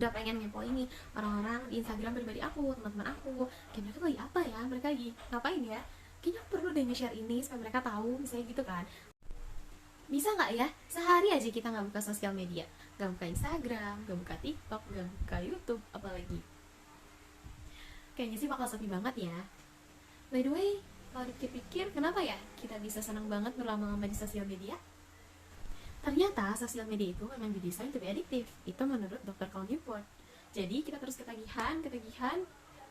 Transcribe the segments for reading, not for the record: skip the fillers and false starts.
Udah pengen ngepo ini orang-orang di Instagram pribadi aku, teman-teman aku, kayak mereka lagi apa ya, mereka lagi ngapain ya, kayaknya aku perlu deh nge-share ini supaya mereka tahu, misalnya gitu kan. Bisa nggak ya sehari aja kita nggak buka sosial media, nggak buka Instagram, nggak buka TikTok, nggak buka YouTube, apalagi kayaknya sih bakal sepi banget ya. By the way, kalau dipikir-pikir kenapa ya kita bisa senang banget berlama-lama di sosial media? Ternyata sosial media itu memang didesain to be adiktif. Itu menurut Dr. Cole Newport. Jadi kita terus ketagihan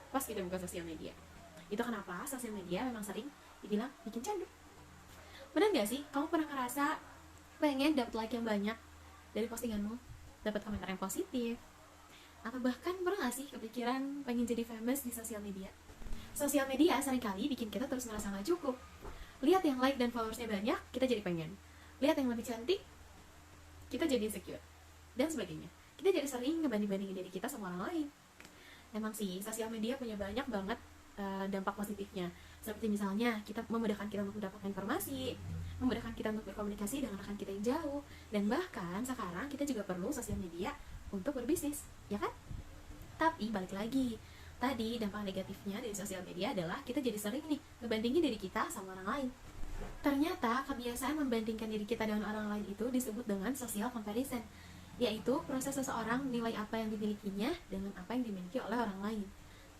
pas kita buka sosial media. Itu kenapa sosial media memang sering dibilang bikin candu. Benar gak sih? Kamu pernah ngerasa pengen dapat like yang banyak dari postinganmu, dapat komentar yang positif, atau bahkan pernah gak sih kepikiran pengen jadi famous di sosial media? Sosial media seringkali bikin kita terus merasa gak cukup. Lihat yang like dan followersnya banyak, kita jadi pengen. Lihat yang lebih cantik, kita jadi insecure, dan sebagainya. Kita jadi sering ngebanding-bandingin diri kita sama orang lain. Emang sih, sosial media punya banyak banget dampak positifnya. Seperti misalnya, kita memudahkan kita untuk mendapatkan informasi, memudahkan kita untuk berkomunikasi dengan rekan kita yang jauh, dan bahkan sekarang kita juga perlu sosial media untuk berbisnis, ya kan? Tapi balik lagi, tadi dampak negatifnya dari sosial media adalah kita jadi sering nih ngebandingin diri kita sama orang lain. Ternyata kebiasaan membandingkan diri kita dengan orang lain itu disebut dengan social comparison, yaitu proses seseorang menilai apa yang dimilikinya dengan apa yang dimiliki oleh orang lain.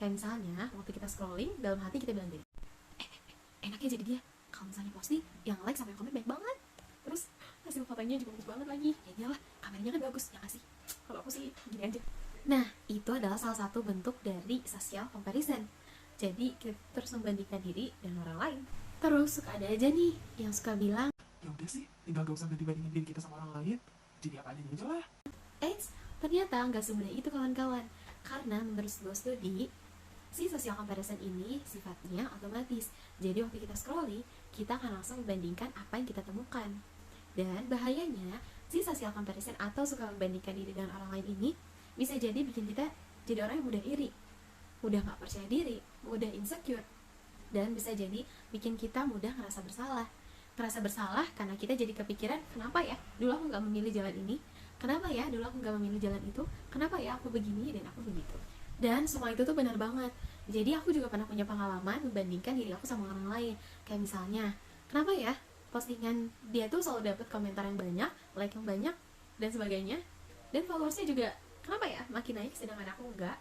Kayak misalnya, waktu kita scrolling, dalam hati kita bilang gini, enaknya jadi dia, kalau misalnya posting, yang like sampai komen baik banget, terus hasil fotonya juga bagus banget lagi, ya iyalah, kameranya kan bagus, ya gak sih? Kalau aku sih gini aja. Nah, itu adalah salah satu bentuk dari social comparison. Jadi, kita terus membandingkan diri dengan orang lain. Terus suka ada aja nih yang suka bilang, Ya udah sih, tinggal gak usah banding-bandingin diri kita sama orang lain, jadi apa adanya aja lah. ternyata nggak semudah itu kawan-kawan. Karena menurut sebuah studi, si social comparison ini sifatnya otomatis. Jadi waktu kita scrolling, kita akan langsung membandingkan apa yang kita temukan. Dan bahayanya, si social comparison atau suka membandingkan diri dengan orang lain ini bisa jadi bikin kita jadi orang yang mudah iri, mudah gak percaya diri, mudah insecure, dan bisa jadi bikin kita mudah ngerasa bersalah. Ngerasa bersalah karena kita jadi kepikiran, kenapa ya dulu aku gak memilih jalan ini, kenapa ya dulu aku gak memilih jalan itu, kenapa ya aku begini dan aku begitu. Dan semua itu tuh benar banget. Jadi aku juga pernah punya pengalaman membandingkan diri aku sama orang lain. Kayak misalnya, kenapa ya postingan dia tuh selalu dapat komentar yang banyak, like yang banyak, dan sebagainya, dan followersnya juga kenapa ya makin naik sedangkan aku enggak.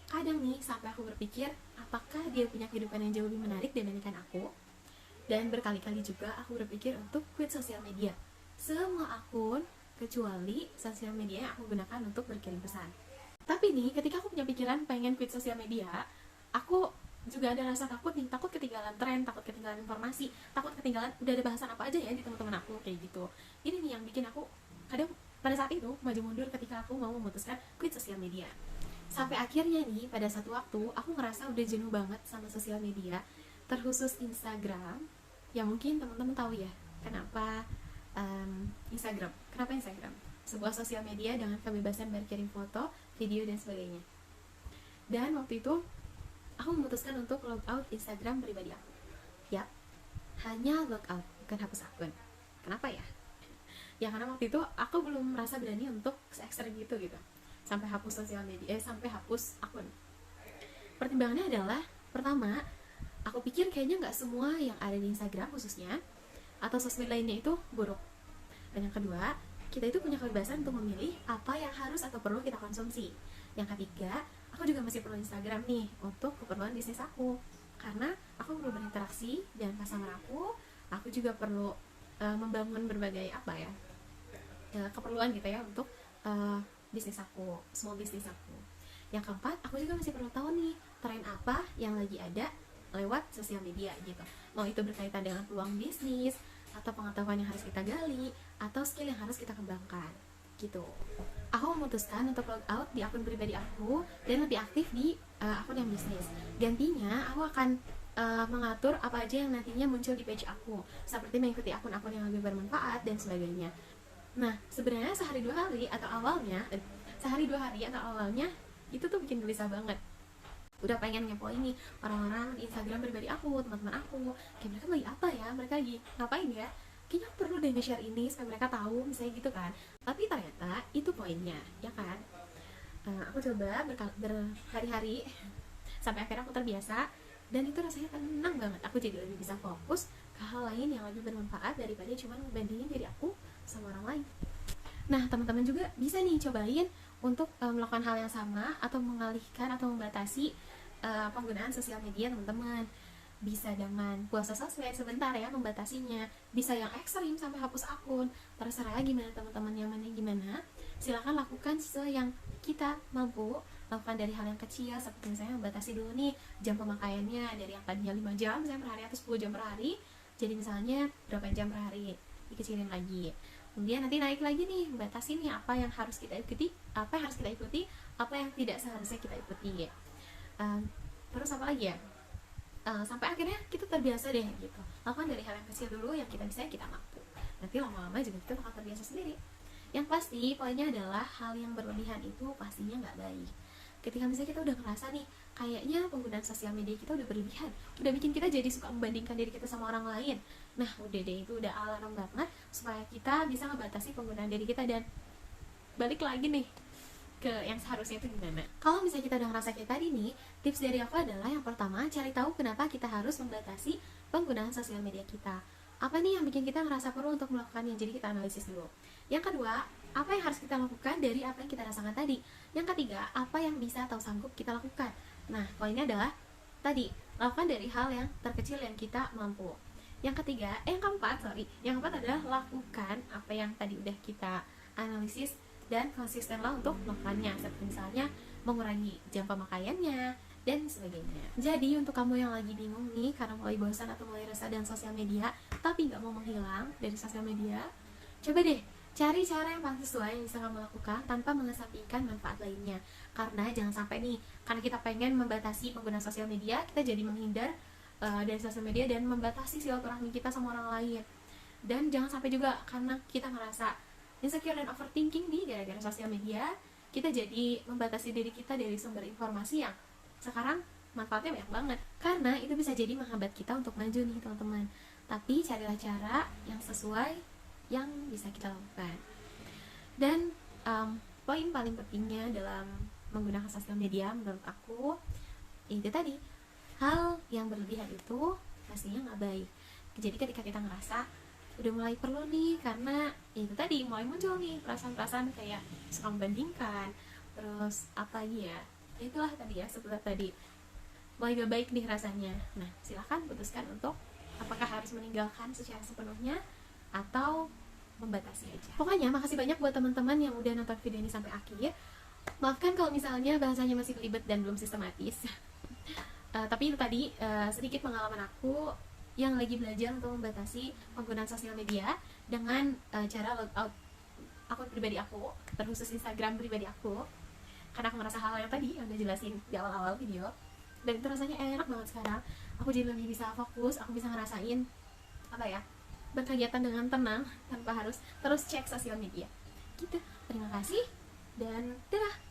Kadang nih sampai aku berpikir, apakah dia punya kehidupan yang jauh lebih menarik dibandingkan aku. Dan berkali-kali juga aku berpikir untuk quit sosial media, semua akun kecuali sosial media yang aku gunakan untuk berkirim pesan. Tapi nih ketika aku punya pikiran pengen quit sosial media, aku juga ada rasa takut nih, takut ketinggalan tren, takut ketinggalan informasi, takut ketinggalan udah ada bahasan apa aja ya di teman-teman aku, kayak gitu. Ini nih yang bikin aku kadang pada saat itu maju mundur ketika aku mau memutuskan quit sosial media. Sampai akhirnya nih pada satu waktu aku ngerasa udah jenuh banget sama sosial media, terkhusus Instagram. Ya mungkin teman-teman tahu ya kenapa Instagram. Kenapa Instagram? Sebuah sosial media dengan kebebasan berkirim foto, video, dan sebagainya. Dan waktu itu aku memutuskan untuk log out Instagram pribadi aku. Yap, hanya log out, bukan hapus akun. Kenapa ya? Ya karena waktu itu aku belum merasa berani untuk se-ekstrem gitu sampai hapus sosial media, sampai hapus akun. Pertimbangannya adalah, pertama, aku pikir kayaknya nggak semua yang ada di Instagram khususnya atau sosmed lainnya itu buruk. Dan yang kedua, kita itu punya kebebasan untuk memilih apa yang harus atau perlu kita konsumsi. Yang ketiga, aku juga masih perlu Instagram nih untuk keperluan bisnis aku, karena aku perlu berinteraksi dengan customer aku juga perlu membangun berbagai keperluan gitu ya untuk bisnis aku, small bisnis aku. Yang keempat, aku juga masih perlu tahu nih tren apa yang lagi ada lewat sosial media gitu. Mau itu berkaitan dengan peluang bisnis, atau pengetahuan yang harus kita gali, atau skill yang harus kita kembangkan gitu. Aku memutuskan untuk log out di akun pribadi aku dan lebih aktif di akun yang bisnis. Gantinya aku akan mengatur apa aja yang nantinya muncul di page aku, seperti mengikuti akun-akun yang lebih bermanfaat dan sebagainya. Nah, sebenarnya sehari dua hari atau awalnya itu tuh bikin gelisah banget. Udah pengen ngepo ini orang-orang di Instagram pribadi aku, teman-teman aku, kayak mereka lagi apa ya, mereka lagi ngapain ya, kayaknya aku perlu deh nge-share ini supaya mereka tahu, misalnya gitu kan. Tapi ternyata itu poinnya, ya kan. Aku coba berhari-hari sampai akhirnya aku terbiasa, dan itu rasanya tenang banget. Aku jadi lebih bisa fokus ke hal lain yang lebih bermanfaat daripada cuma ngebandingin diri aku sama orang lain. Nah, teman-teman juga bisa nih cobain untuk melakukan hal yang sama atau mengalihkan atau membatasi penggunaan sosial media teman-teman. Bisa dengan puasa sosmed sebentar ya membatasinya, bisa yang ekstrim sampai hapus akun. Terserah gimana teman-teman, nyamannya gimana. Silakan lakukan sesuai yang kita mampu. Lakukan dari hal yang kecil, seperti misalnya membatasi dulu nih jam pemakaiannya, dari yang tadinya 5 jam misalnya per hari atau 10 jam per hari, jadi misalnya berapa jam per hari, dikecilin lagi. Kemudian nanti naik lagi nih, batasi nih apa yang harus kita ikuti, apa yang tidak seharusnya kita ikuti. Terus apa lagi ya? Sampai akhirnya kita terbiasa deh gitu. Lakukan dari hal yang kecil dulu yang kita bisa, kita mampu. Nanti lama-lama juga kita bakal terbiasa sendiri. Yang pasti poinnya adalah hal yang berlebihan itu pastinya nggak baik. Ketika misalnya kita udah ngerasa nih kayaknya penggunaan sosial media kita udah berlebihan, udah bikin kita jadi suka membandingkan diri kita sama orang lain, nah udah deh, itu udah alarm banget supaya kita bisa ngebatasi penggunaan diri kita dan balik lagi nih ke yang seharusnya itu gimana. Kalau misalnya kita udah ngerasa kayak tadi nih, tips dari aku adalah yang pertama, cari tahu kenapa kita harus membatasi penggunaan sosial media kita. Apa nih yang bikin kita ngerasa perlu untuk melakukannya, jadi kita analisis dulu. Yang kedua, apa yang harus kita lakukan dari apa yang kita rasakan tadi. Yang ketiga, apa yang bisa atau sanggup kita lakukan. Nah, poinnya adalah tadi, lakukan dari hal yang terkecil yang kita mampu. Yang keempat adalah lakukan apa yang tadi udah kita analisis dan konsistenlah untuk melakukannya, seperti misalnya mengurangi jam pemakaiannya dan sebagainya. Jadi untuk kamu yang lagi bingung nih karena mulai bosan atau mulai resah dengan sosial media tapi nggak mau menghilang dari sosial media, coba deh cari cara yang paling sesuai yang bisa kamu lakukan tanpa mengesampingkan manfaat lainnya. Karena jangan sampai nih, karena kita pengen membatasi penggunaan sosial media, kita jadi menghindar dari sosial media dan membatasi silaturahmi kita sama orang lain. Dan jangan sampai juga karena kita ngerasa insecure dan overthinking nih gara-gara sosial media, kita jadi membatasi diri kita dari sumber informasi yang sekarang manfaatnya banyak banget. Karena itu bisa jadi menghambat kita untuk maju nih teman-teman. Tapi carilah cara yang sesuai yang bisa kita lakukan. Dan poin paling pentingnya dalam menggunakan sosial media menurut aku itu tadi, hal yang berlebihan itu pastinya nggak baik. Jadi ketika kita ngerasa udah mulai perlu nih, karena itu tadi mulai muncul nih perasaan-perasaan kayak suka membandingkan, terus apa lagi ya, itulah tadi ya, setelah tadi mulai gak baik nih rasanya. Nah, silahkan putuskan untuk apakah harus meninggalkan secara sepenuhnya atau membatasi aja. Pokoknya makasih banyak buat teman-teman yang udah nonton video ini sampai akhir. Maafkan kalau misalnya bahasanya masih belibet dan belum sistematis. Tapi itu tadi sedikit pengalaman aku yang lagi belajar untuk membatasi penggunaan sosial media dengan cara logout akun pribadi aku, terkhusus Instagram pribadi aku, karena aku ngerasa hal yang tadi yang udah jelasin di awal-awal video, dan itu rasanya enak banget sekarang. Aku jadi lebih bisa fokus, aku bisa ngerasain apa ya, berkegiatan dengan tenang tanpa harus terus cek sosial media gitu. Terima kasih dan dadah.